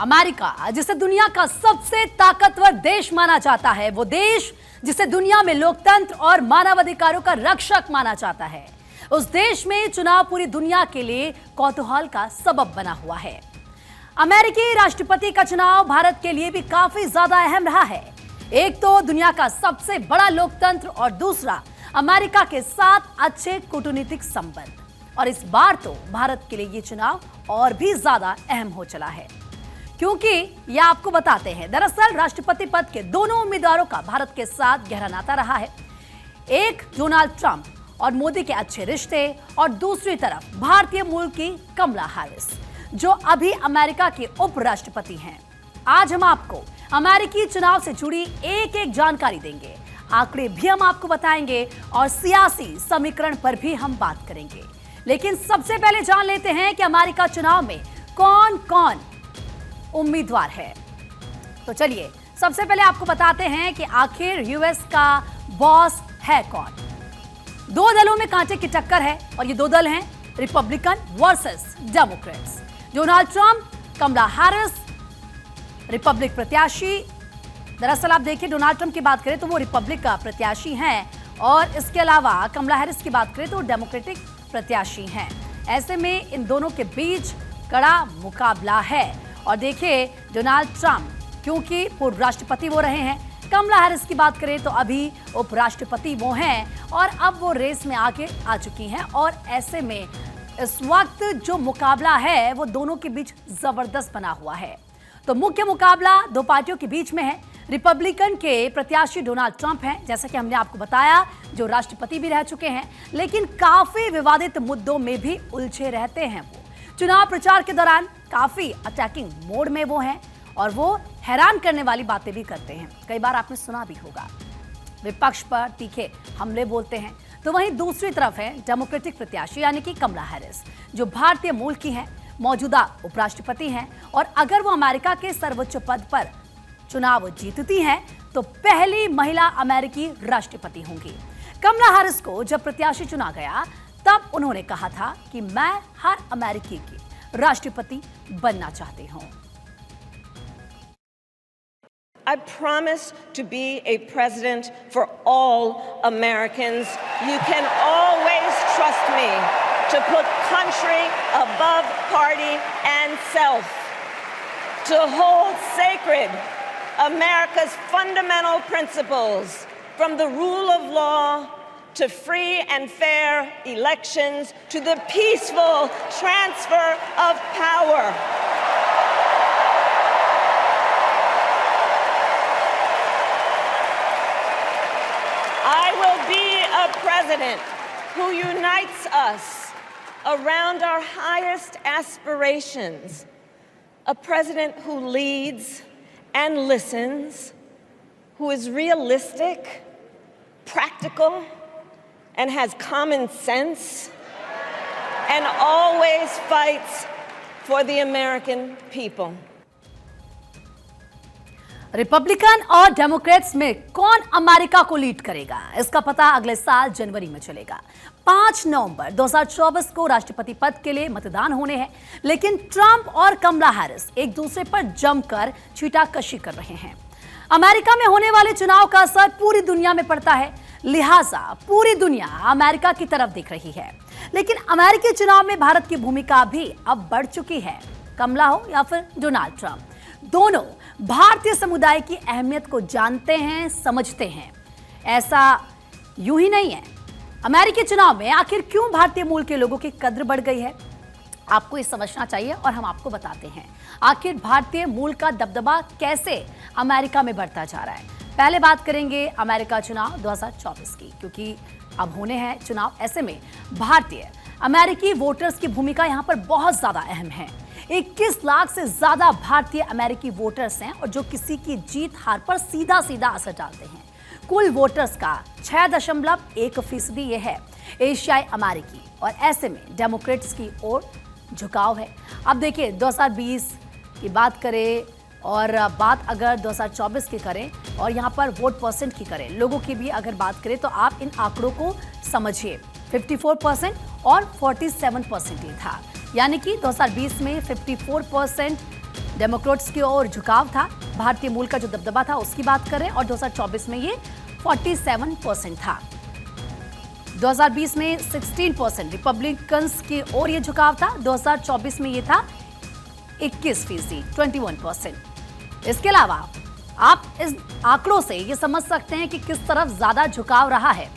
America, जिसे दुनिया का सबसे ताकतवर देश माना जाता है, वो देश जिसे दुनिया में लोकतंत्र और मानवाधिकारों का रक्षक माना जाता है, उस देश में चुनाव पूरी दुनिया के लिए कौतूहल का सबब बना हुआ है। अमेरिकी राष्ट्रपति का चुनाव भारत के लिए भी काफी ज्यादा अहम रहा है। एक तो दुनिया का सबसे बड़ा लोकतंत्र और दूसरा अमेरिका के साथ अच्छे कूटनीतिक संबंध, और इस बार तो भारत के लिए ये चुनाव और भी ज्यादा अहम हो चला है, क्योंकि ये आपको बताते हैं। दरअसल राष्ट्रपति पद के दोनों उम्मीदवारों का भारत के साथ गहरा नाता रहा है। एक डोनाल्ड ट्रंप और मोदी के अच्छे रिश्ते, और दूसरी तरफ भारतीय मूल की कमला हैरिस, जो अभी अमेरिका के उपराष्ट्रपति हैं। आज हम आपको अमेरिकी चुनाव से जुड़ी एक एक जानकारी देंगे, आंकड़े भी हम आपको बताएंगे और सियासी समीकरण पर भी हम बात करेंगे। लेकिन सबसे पहले जान लेते हैं कि अमेरिका चुनाव में कौन कौन उम्मीदवार है। तो चलिए सबसे पहले आपको बताते हैं कि आखिर यूएस का बॉस है कौन। दो दलों में कांटे की टक्कर है, और ये दो दल हैं Republican versus Democrats. Donald Trump, Kamala Harris, Republic प्रत्याशी। दरअसल आप देखिए, डोनाल्ड ट्रंप की बात करें तो वो रिपब्लिक का प्रत्याशी हैं, और इसके अलावा कमला हैरिस की बात करें तो वो डेमोक्रेटिक प्रत्याशी हैं। ऐसे में इन दोनों के बीच कड़ा मुकाबला है। और देखिए, डोनाल्ड ट्रंप क्योंकि पूर्व राष्ट्रपति वो रहे हैं, कमला हैरिस की बात करें तो अभी उपराष्ट्रपति वो हैं, और अब वो रेस में आगे आ चुकी हैं। और ऐसे में इस वक्त जो मुकाबला है वो दोनों के बीच जबरदस्त बना हुआ है। तो मुख्य मुकाबला दो पार्टियों के बीच में है। रिपब्लिकन के प्रत्याशी डोनाल्ड ट्रंप हैं, जैसा कि हमने आपको बताया, जो राष्ट्रपति भी रह चुके हैं, लेकिन काफी विवादित मुद्दों में भी उलझे रहते हैं। वो चुनाव प्रचार के दौरान काफी अटैकिंग मोड में वो हैं, और वो हैरान करने वाली बातें भी करते हैं। कई बार आपने सुना भी होगा, विपक्ष पर तीखे हमले बोलते हैं। तो वहीं दूसरी तरफ है डेमोक्रेटिक प्रत्याशी यानी कि कमला हैरिस, जो भारतीय मूल की हैं, मौजूदा उपराष्ट्रपति हैं, और अगर वो अमेरिका के सर्वोच्च पद पर चुनाव जीतती हैं तो पहली महिला अमेरिकी राष्ट्रपति होंगी। कमला हैरिस को जब प्रत्याशी चुना गया तब उन्होंने कहा था कि मैं हर अमेरिकी की राष्ट्रपति बनना चाहती हूं। I promise to be a president for all Americans. You can always trust me to put country above party and self, to hold sacred America's fundamental principles, from the rule of law to free and fair elections to the peaceful transfer of power. I will be a president who unites us around our highest aspirations, a president who leads and listens, who is realistic, practical, and has common sense, and always fights for the American people. Republican और Democrats में कौन America को lead करेगा, इसका पता अगले साल जनवरी में चलेगा। 5 नवंबर 2024 को राष्ट्रपति पद के लिए मतदान होने हैं, लेकिन ट्रंप और कमला हैरिस एक दूसरे पर जमकर छींटाकशी कर रहे हैं। अमेरिका में होने वाले चुनाव का असर पूरी दुनिया में पड़ता है, लिहाजा पूरी दुनिया अमेरिका की तरफ देख रही है। लेकिन अमेरिकी चुनाव में भारत की भूमिका भी अब बढ़ चुकी है। कमला हो या फिर डोनाल्ड ट्रंप, दोनों भारतीय समुदाय की अहमियत को जानते हैं, समझते हैं। ऐसा यूं ही नहीं है। अमेरिकी चुनाव में आखिर क्यों भारतीय मूल के लोगों की कद्र बढ़ गई है, आपको ये समझना चाहिए, और हम आपको बताते हैं आखिर भारतीय मूल का दबदबा कैसे अमेरिका में बढ़ता जा रहा है। पहले बात करेंगे अमेरिका चुनाव 2024 की, क्योंकि अब होने हैं चुनाव। ऐसे में भारतीय अमेरिकी वोटर्स की भूमिका यहां पर बहुत ज्यादा अहम है। 21 लाख से ज्यादा भारतीय अमेरिकी वोटर्स हैं, और जो किसी की जीत हार पर सीधा सीधा असर डालते हैं। कुल वोटर्स का 6.1% ये है एशियाई अमेरिकी, और ऐसे में डेमोक्रेट्स की ओर झुकाव है। अब देखिए 2020 की बात करें और बात अगर 2024 की करें, और यहाँ पर वोट परसेंट की करें, लोगों की भी अगर बात करें, तो आप इन आंकड़ों को समझिए। 54% और 47% ये था, यानी कि 2020 में 54% डेमोक्रेट्स की ओर झुकाव था। भारतीय मूल का जो दबदबा था उसकी बात करें और 2024 में ये 47% था। 2020 में 16% रिपब्लिकन्स की ओर ये झुकाव था। 2024 में ये था 21%, 21%। इसके अलावा आप इस आंकड़ों से ये समझ सकते हैं कि किस तरफ ज्यादा झुकाव रहा है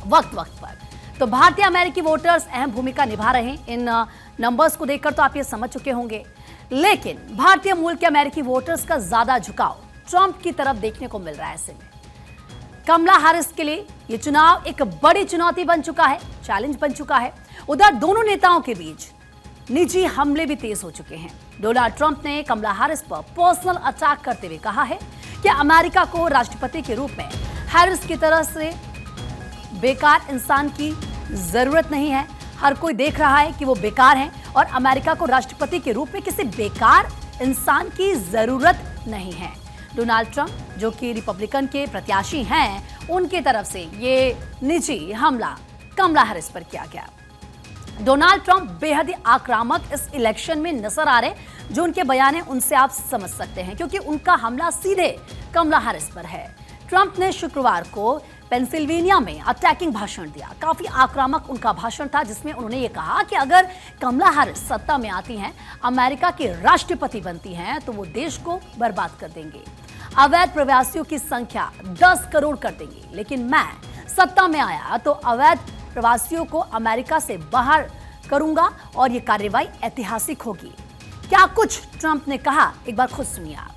वक्त वक्त पर। तो भारतीय अमेरिकी वोटर्स अहम भूमिका निभा रहे हैं। इन नंबर्स को देखकर तो आप ये समझ चुके होंगे, लेकिन भारतीय मूल के अमेरिकी वोटर्स का ज्यादा झुकाव ट्रंप की तरफ देखने को मिल रहा है। ऐसे में कमला हैरिस के लिए यह चुनाव एक बड़ी चुनौती बन चुका है, चैलेंज बन चुका है। उधर दोनों नेताओं के बीच निजी हमले भी तेज हो चुके हैं। डोनाल्ड ट्रंप ने कमला हैरिस पर पर्सनल अटैक करते हुए कहा है कि अमेरिका को राष्ट्रपति के रूप में हैरिस की तरह से बेकार इंसान की जरूरत नहीं है। हर कोई देख रहा है कि वो बेकार हैं और अमेरिका को राष्ट्रपति के रूप में किसी बेकार इंसान की जरूरत नहीं है। डोनाल्ड ट्रंप, जो कि रिपब्लिकन के प्रत्याशी हैं, उनकी तरफ से ये निजी हमला कमला हैरिस पर किया गया। डोनाल्ड ट्रंप बेहद ही आक्रामक इस इलेक्शन में नजर आ रहे, जो उनके बयान है उनसे आप समझ सकते हैं, क्योंकि उनका हमला सीधे कमला हैरिस पर है। ट्रंप ने शुक्रवार को पेंसिल्वेनिया में अटैकिंग भाषण दिया। काफी आक्रामक उनका भाषण था, जिसमें उन्होंने ये कहा कि अगर कमला हैरिस सत्ता में आती हैं, अमेरिका के राष्ट्रपति बनती हैं, तो वो देश को बर्बाद कर देंगे, अवैध प्रवासियों की संख्या 10 करोड़ कर देंगे। लेकिन मैं सत्ता में आया तो अवैध प्रवासियों को अमेरिका से बाहर करूंगा और ये कार्रवाई ऐतिहासिक होगी। क्या कुछ ट्रंप ने कहा, एक बार खुद सुनिए आप।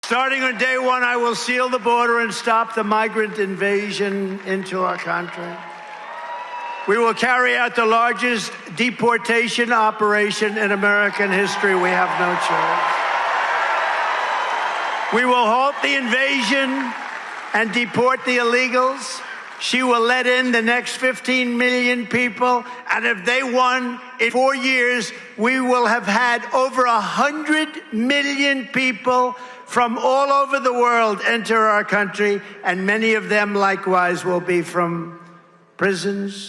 Starting on day one, I will seal the border and stop the migrant invasion into our country. We will carry out the largest deportation operation in American history. We have no choice. We will halt the invasion and deport the illegals. She will let in the next 15 million people, and if they won in 4 years, we will have had over 100 million people from all over the world enter our country, and many of them likewise will be from prisons,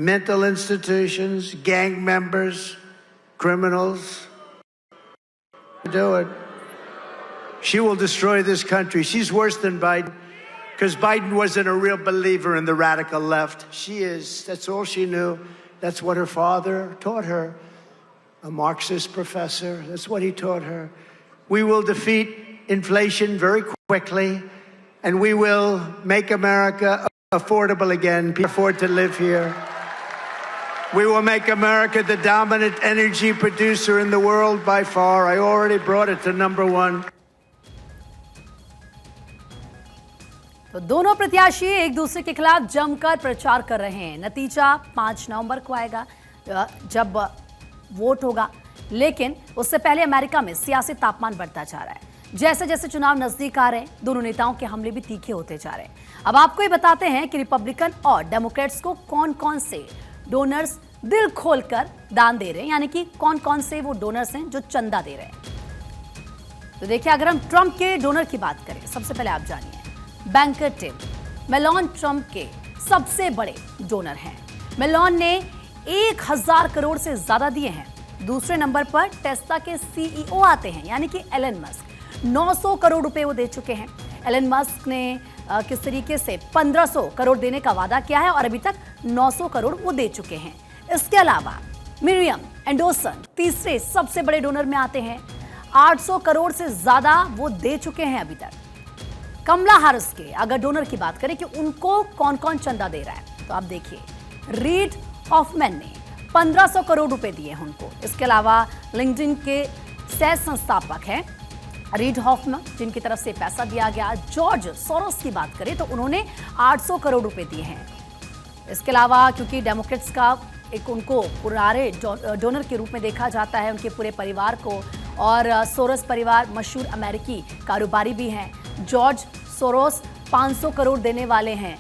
mental institutions, gang members, criminals. Do it. She will destroy this country. She's worse than Biden, because Biden wasn't a real believer in the radical left. She is. That's all she knew. That's what her father taught her, a Marxist professor. That's what he taught her. We will defeat inflation very quickly, and we will make America affordable again. People afford to live here. We will make America the dominant energy producer in the world by far. I already brought it to #1. तो दोनों प्रत्याशी एक दूसरे के खिलाफ जमकर प्रचार कर रहे हैं। नतीजा 5 नवंबर को आएगा, जब वोट होगा। लेकिन उससे पहले अमेरिका में सियासी तापमान बढ़ता जा रहा है। जैसे जैसे चुनाव नजदीक आ रहे हैं, दोनों नेताओं के हमले भी तीखे होते जा रहे हैं। अब आपको ये बताते हैं कि रिपब्लिकन और डेमोक्रेट्स को कौन कौन से डोनर्स दिल खोलकर दान दे रहे हैं, यानी कि कौन कौन से वो डोनर्स हैं जो चंदा दे रहे हैं। तो देखिए, अगर हम ट्रंप के डोनर की बात करें, सबसे पहले आप जानिए, बैंकर टिम मेलोन ट्रंप के सबसे बड़े डोनर हैं। मेलोन ने 1000 करोड़ से ज्यादा दिए हैं। दूसरे नंबर पर टेस्ला के सीईओ आते हैं, यानी कि एलन मस्क। 900 करोड़ रुपए वो दे चुके हैं। एलन मस्क ने किस तरीके से 1500 करोड़ देने का वादा किया है और अभी तक 900 करोड़ वो दे चुके हैं। इसके अलावा मिरियम एंडरसन तीसरे सबसे बड़े डोनर में आते हैं। 800 करोड़ से ज्यादा वो दे चुके हैं अभी तक। कमला हैरिस के अगर डोनर की बात करें कि उनको कौन कौन चंदा दे रहा है, तो आप देखिए, रीड हॉफमैन ने 1500 करोड़ रुपए दिए हैं उनको। इसके अलावा लिंक्डइन के सह संस्थापक हैं रीड हॉफमैन, जिनकी तरफ से पैसा दिया गया। जॉर्ज सोरोस की बात करें तो उन्होंने 800 करोड़ रुपए दिए हैं। इसके अलावा क्योंकि डेमोक्रेट्स का एक उनको पुराने डोनर के रूप में देखा जाता है, उनके पूरे परिवार को, और सोरोस परिवार मशहूर अमेरिकी कारोबारी भी हैं। जॉर्ज सोरोस 500 करोड़ देने वाले हैं।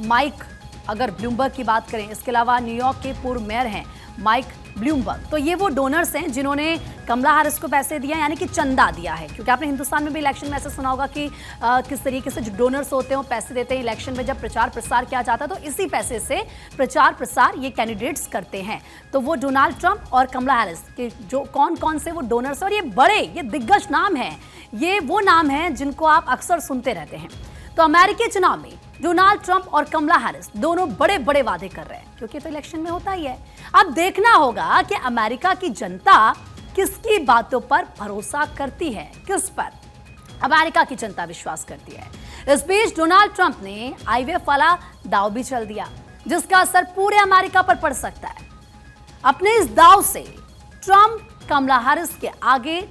माइक, अगर ब्लूमबर्ग की बात करें, इसके अलावा न्यूयॉर्क के पूर्व मेयर हैं माइक ब्लूमबर्ग। तो ये वो डोनर्स हैं जिन्होंने कमला हैरिस को पैसे दिया, यानी कि चंदा दिया है। क्योंकि आपने हिंदुस्तान में भी इलेक्शन में ऐसा सुना होगा कि किस तरीके से जो डोनर्स होते हैं वो पैसे देते हैं इलेक्शन में जब प्रचार प्रसार किया जाता है, तो इसी पैसे से प्रचार प्रसार ये कैंडिडेट्स करते हैं। तो वो डोनाल्ड ट्रंप और कमला हैरिस के जो कौन कौन से वो डोनर्स, और ये दिग्गज नाम हैं, ये वो नाम हैं जिनको आप अक्सर सुनते रहते हैं। तो अमेरिकी चुनाव में डोनाल्ड ट्रंप और कमला हैरिस दोनों बड़े बड़े वादे कर रहे हैं, क्योंकि तो इलेक्शन में होता ही है। अब देखना होगा कि अमेरिका की जनता किसकी बातों पर भरोसा करती है, किस पर अमेरिका की जनता विश्वास करती है। इस बीच डोनाल्ड ट्रंप ने आईवीएफ वाला दांव भी चल दिया, जिसका असर पूरे अमेरिका पर पड़ सकता है। अपने इस दांव से ट्रंप कमला हैरिस के आगे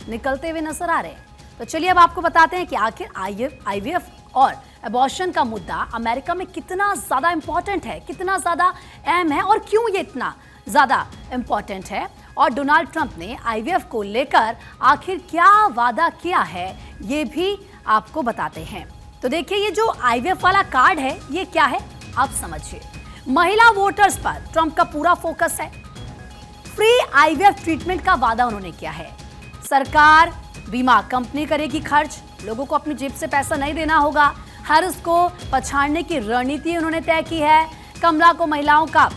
निकलते हुए नजर आ रहे हैं। तो चलिए अब आपको बताते हैं कि आखिर आईवीएफ और अबॉर्शन का मुद्दा अमेरिका में कितना ज्यादा इंपॉर्टेंट है, कितना ज्यादा अहम है, और क्यों ये इतना ज्यादा इंपॉर्टेंट है, और डोनाल्ड ट्रंप ने आईवीएफ को लेकर आखिर क्या वादा किया है, ये भी आपको बताते हैं। तो देखिए, ये जो आईवीएफ वाला कार्ड है ये क्या है आप समझिए। महिला वोटर्स पर ट्रंप का पूरा फोकस है। फ्री आईवीएफ ट्रीटमेंट का वादा उन्होंने किया है। सरकार बीमा कंपनी करेगी खर्च, लोगों को अपनी जेब से पैसा नहीं देना होगा। हैरिस को पछाड़ने की रणनीति उन्होंने तय की है। कमला को महिलाओं का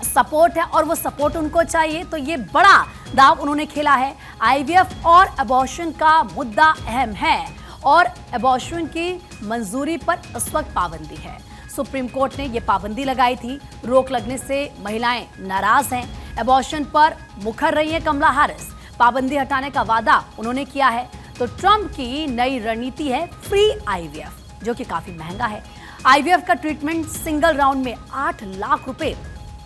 सपोर्ट है और वो सपोर्ट उनको चाहिए, तो ये बड़ा दांव उन्होंने खेला है। आईवीएफ और अबॉर्शन का मुद्दा अहम है, और अबॉर्शन की मंजूरी पर इस वक्त पाबंदी है। सुप्रीम कोर्ट ने ये पाबंदी लगाई थी। रोक लगने से महिलाएं नाराज हैं। अबॉर्शन पर मुखर रही है कमला हैरिस। पाबंदी हटाने का वादा उन्होंने किया है। तो ट्रंप की नई रणनीति है फ्री आईवीएफ, जो कि काफी महंगा है। आईवीएफ का ट्रीटमेंट सिंगल राउंड में 8 लाख रुपए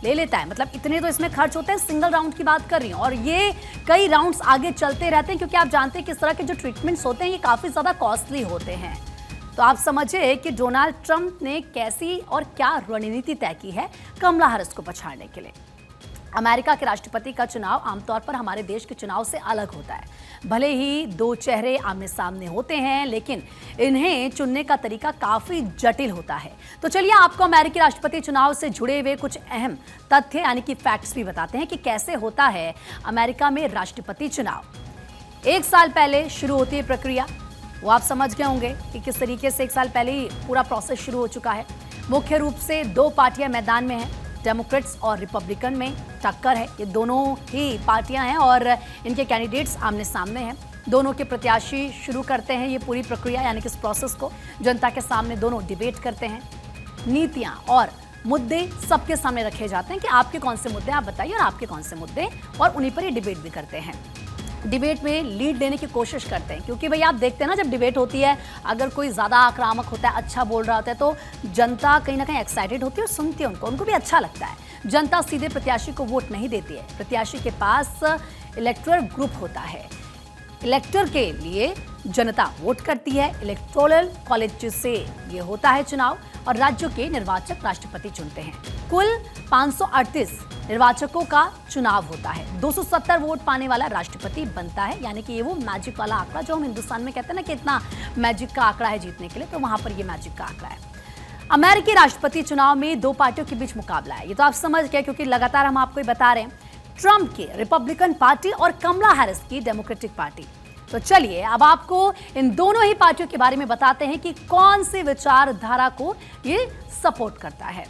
ले लेता है, मतलब इतने तो इसमें खर्च होते हैं। सिंगल राउंड की बात कर रही हूँ, और ये कई राउंड्स आगे चलते रहते हैं, क्योंकि आप जानते हैं किस तरह के जो ट्रीटमेंट्स होते हैं ये काफी ज्यादा कॉस्टली होते हैं। तो आप समझिए कि डोनाल्ड ट्रंप ने कैसी और क्या रणनीति तय की है कमला हैरिस को पछाड़ने के लिए। अमेरिका के राष्ट्रपति का चुनाव आमतौर पर हमारे देश के चुनाव से अलग होता है। भले ही दो चेहरे आमने सामने होते हैं, लेकिन इन्हें चुनने का तरीका काफी जटिल होता है। तो चलिए आपको अमेरिकी राष्ट्रपति चुनाव से जुड़े हुए कुछ अहम तथ्य यानी कि फैक्ट्स भी बताते हैं कि कैसे होता है अमेरिका में राष्ट्रपति चुनाव। 1 साल पहले शुरू होती है प्रक्रिया, वो आप समझ गए होंगे कि किस तरीके से 1 साल पहले ही पूरा प्रोसेस शुरू हो चुका है। मुख्य रूप से 2 पार्टियां मैदान में हैं, डेमोक्रेट्स और रिपब्लिकन में टक्कर है। ये दोनों ही पार्टियां हैं और इनके कैंडिडेट्स आमने सामने हैं। दोनों के प्रत्याशी शुरू करते हैं ये पूरी प्रक्रिया यानी कि इस प्रोसेस को। जनता के सामने दोनों डिबेट करते हैं। नीतियां और मुद्दे सबके सामने रखे जाते हैं कि आपके कौन से मुद्दे आप बताइए और आपके कौन से मुद्दे, और उन्हीं पर ये डिबेट भी करते हैं। डिबेट में लीड लेने की कोशिश करते हैं, क्योंकि भाई आप देखते हैं ना, जब डिबेट होती है अगर कोई ज़्यादा आक्रामक होता है, अच्छा बोल रहा होता है, तो जनता कहीं ना कहीं एक्साइटेड होती है और सुनती है उनको भी अच्छा लगता है। जनता सीधे प्रत्याशी को वोट नहीं देती है। प्रत्याशी के पास इलेक्टोरल ग्रुप होता है। इलेक्टर के लिए जनता वोट करती है। इलेक्टोरल कॉलेज से ये होता है चुनाव, और राज्यों के निर्वाचक राष्ट्रपति चुनते हैं। कुल 538 निर्वाचकों का चुनाव होता है। 270 वोट पाने वाला राष्ट्रपति बनता है, यानी कि ये वो मैजिक वाला आंकड़ा जो हम हिंदुस्तान में कहते हैं ना कि इतना मैजिक का आंकड़ा है जीतने के लिए, तो वहां पर ये मैजिक का आंकड़ा है। अमेरिकी राष्ट्रपति चुनाव में 2 पार्टियों के बीच मुकाबला है। ये तो आप समझ गए, क्योंकि लगातार हम आपको बता रहे हैं, ट्रंप की रिपब्लिकन पार्टी और कमला हैरिस की डेमोक्रेटिक पार्टी। तो चलिए अब आपको इन दोनों ही पार्टियों के बारे में बताते हैं कि कौन सी विचारधारा को ये सपोर्ट करता है,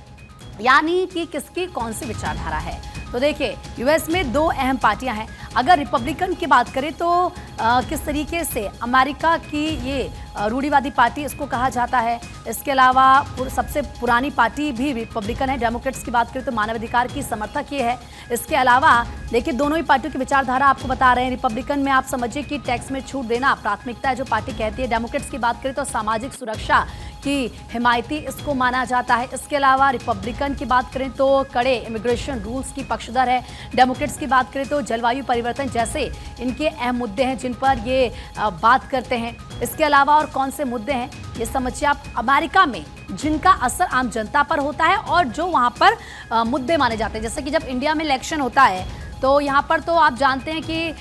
यानी कि किसकी कौन सी विचारधारा है। तो देखिए, यूएस में 2 अहम पार्टियां हैं। अगर रिपब्लिकन की बात करें तो किस तरीके से अमेरिका की ये रूढ़िवादी पार्टी इसको कहा जाता है। इसके अलावा सबसे पुरानी पार्टी भी रिपब्लिकन है। डेमोक्रेट्स की बात करें तो मानवाधिकार की समर्थक ये है। इसके अलावा देखिए, दोनों ही पार्टियों की विचारधारा आपको बता रहे हैं। रिपब्लिकन में आप समझिए कि टैक्स में छूट देना प्राथमिकता है जो पार्टी कहती है। डेमोक्रेट्स की बात करें तो सामाजिक सुरक्षा की हिमायती इसको माना जाता है। इसके अलावा रिपब्लिकन की बात करें तो कड़े इमिग्रेशन रूल्स की पक्षधर है। डेमोक्रेट्स की बात करें तो जलवायु परिवर्तन जैसे इनके अहम मुद्दे हैं जिन पर ये बात करते हैं। इसके अलावा और कौन से मुद्दे हैं ये समझिए आप अमेरिका में जिनका असर आम जनता पर होता है और जो वहाँ पर मुद्दे माने जाते हैं। जैसे कि जब इंडिया में इलेक्शन होता है तो यहाँ पर तो आप जानते हैं कि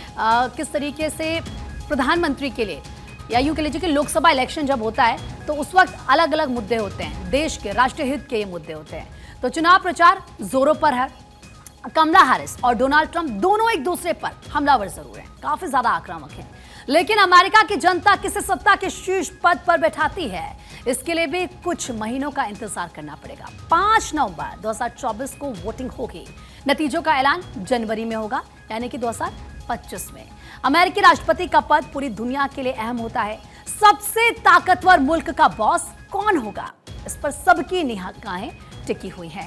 किस तरीके से प्रधानमंत्री के लिए या यूं कह लीजिए कि लोकसभा इलेक्शन जब होता है तो उस वक्त अलग अलग मुद्दे होते हैं, देश के राष्ट्रीय हित के ये मुद्दे होते हैं। तो चुनाव प्रचार जोरों पर है। कमला हैरिस और डोनाल्ड ट्रंप दोनों एक दूसरे पर हमलावर जरूर हैं, काफी ज्यादा आक्रामक हैं, लेकिन अमेरिका की जनता किसे सत्ता के शीर्ष पद पर बैठाती है, इसके लिए भी कुछ महीनों का इंतजार करना पड़ेगा। 5 नवंबर 2024 को वोटिंग होगी। नतीजों का ऐलान जनवरी में होगा, यानी कि 2025 में। अमेरिकी राष्ट्रपति का पद पूरी दुनिया के लिए अहम होता है। सबसे ताकतवर मुल्क का बॉस कौन होगा, इस पर सबकी निगाहें टिकी हुई हैं।